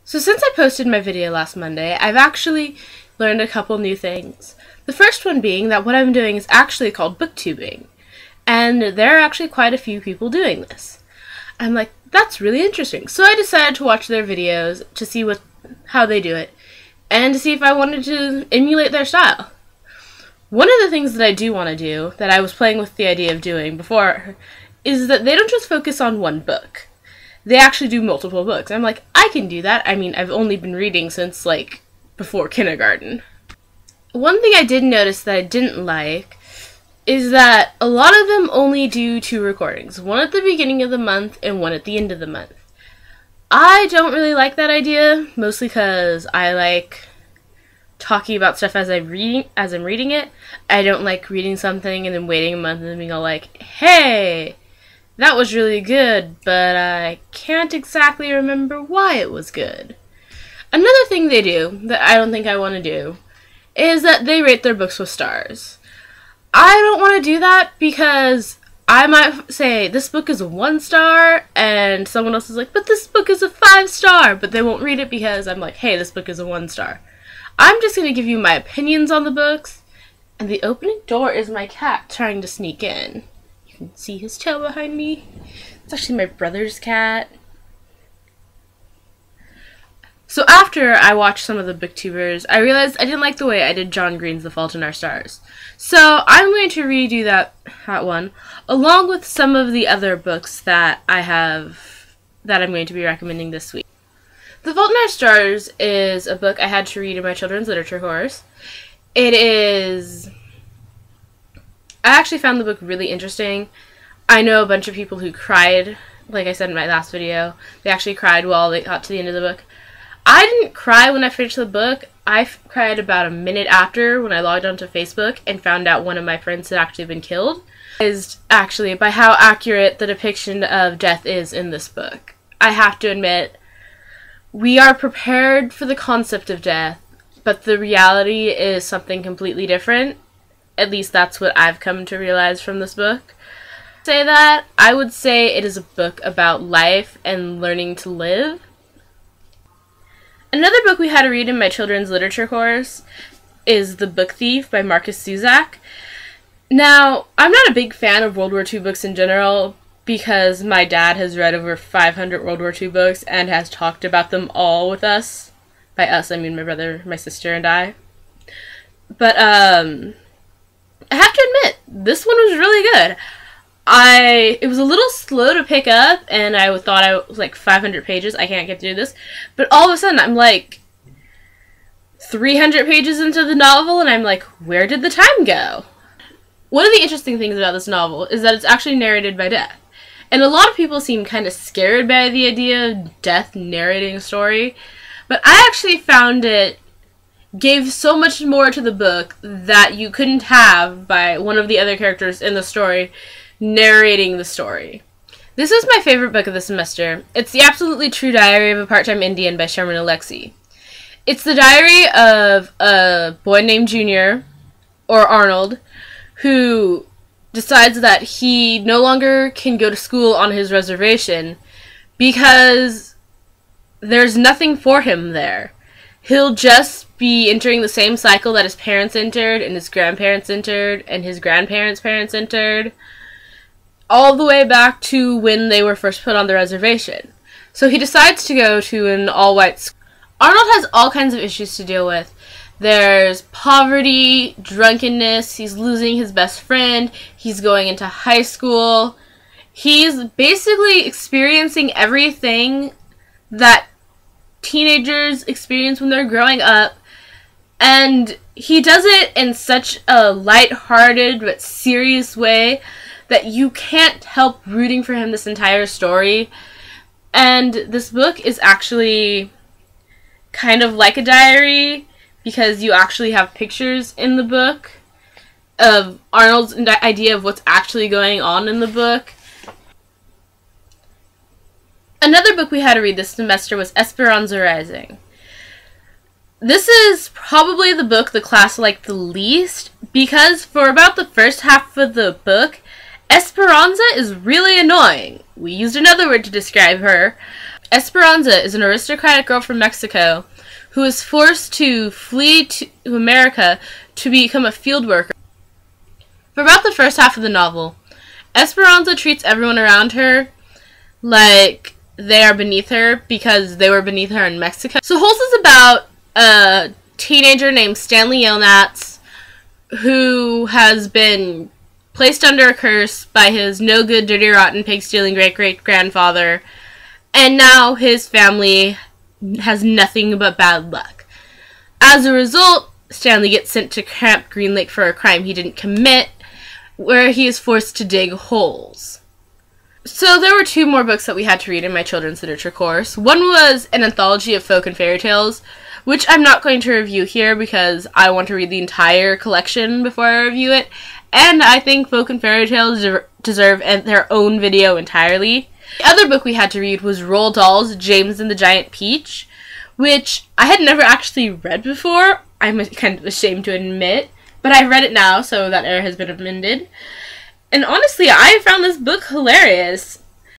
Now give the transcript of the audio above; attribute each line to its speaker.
Speaker 1: So since I posted my video last Monday, I've actually learned a couple new things. The first one being that what I'm doing is actually called booktubing, and there are actually quite a few people doing this. I'm like, that's really interesting. So I decided to watch their videos to see how they do it, and to see if I wanted to emulate their style. One of the things that I do want to do, that I was playing with the idea of doing before, is that they don't just focus on one book. They actually do multiple books. I'm like, I can do that. I mean, I've only been reading since, like, before kindergarten. One thing I did notice that I didn't like is that a lot of them only do 2 recordings. One at the beginning of the month and one at the end of the month. I don't really like that idea, mostly because I like talking about stuff as I'm reading it. I don't like reading something and then waiting a month and then being all like, hey, that was really good, but I can't exactly remember why it was good. Another thing they do that I don't think I want to do is that they rate their books with stars. I don't want to do that because I might say this book is a 1 star and someone else is like, but this book is a 5 star, but they won't read it because I'm like, hey, this book is a 1 star. I'm just going to give you my opinions on the books, and the opening door is my cat trying to sneak in. You can see his tail behind me. It's actually my brother's cat. So after I watched some of the booktubers, I realized I didn't like the way I did John Green's The Fault in Our Stars. So I'm going to redo that one, along with some of the other books that I'm going to be recommending this week. The Fault in Our Stars is a book I had to read in my children's literature course. I actually found the book really interesting. I know a bunch of people who cried, like I said in my last video. They actually cried while they got to the end of the book. I didn't cry when I finished the book. I cried about a minute after when I logged onto Facebook and found out one of my friends had actually been killed. Is actually by how accurate the depiction of death is in this book. I have to admit, we are prepared for the concept of death, but the reality is something completely different. At least that's what I've come to realize from this book. I would say it is a book about life and learning to live. Another book we had to read in my children's literature course is The Book Thief by Marcus Zusak. Now, I'm not a big fan of World War II books in general because my dad has read over 500 World War II books and has talked about them all with us. By us, I mean my brother, my sister, and I. But, I have to admit, this one was really good. It was a little slow to pick up, and I thought I was like 500 pages. I can't get through this. But all of a sudden, I'm like 300 pages into the novel, and I'm like, where did the time go? One of the interesting things about this novel is that it's actually narrated by Death. And a lot of people seem kind of scared by the idea of Death narrating a story. But I actually found it gave so much more to the book that you couldn't have by one of the other characters in the story narrating the story. This is my favorite book of the semester. It's The Absolutely True Diary of a Part-Time Indian by Sherman Alexie. It's the diary of a boy named Junior, or Arnold, who decides that he no longer can go to school on his reservation because there's nothing for him there. He'll just be entering the same cycle that his parents entered, and his grandparents entered, and his grandparents' parents entered, all the way back to when they were first put on the reservation. So he decides to go to an all-white school. Arnold has all kinds of issues to deal with. There's poverty, drunkenness, he's losing his best friend, he's going into high school. He's basically experiencing everything that teenagers experience when they're growing up, and he does it in such a light-hearted but serious way that you can't help rooting for him this entire story. And this book is actually kind of like a diary because you actually have pictures in the book of Arnold's idea of what's actually going on in the book. Another book we had to read this semester was Esperanza Rising. This is probably the book the class liked the least because for about the first half of the book, Esperanza is really annoying. We used another word to describe her. Esperanza is an aristocratic girl from Mexico who is forced to flee to America to become a field worker. For about the first half of the novel, Esperanza treats everyone around her like they are beneath her because they were beneath her in Mexico. So Holz is about a teenager named Stanley Yelnats who has been placed under a curse by his no-good, dirty, rotten, pig-stealing great-great-grandfather, and now his family has nothing but bad luck. As a result, Stanley gets sent to Camp Green Lake for a crime he didn't commit, where he is forced to dig holes. So there were 2 more books that we had to read in my children's literature course. One was an anthology of folk and fairy tales, which I'm not going to review here because I want to read the entire collection before I review it, and I think folk and fairy tales deserve their own video entirely. The other book we had to read was Roald Dahl's James and the Giant Peach, which I had never actually read before. I'm kind of ashamed to admit, but I've read it now, so that error has been amended. And honestly, I found this book hilarious.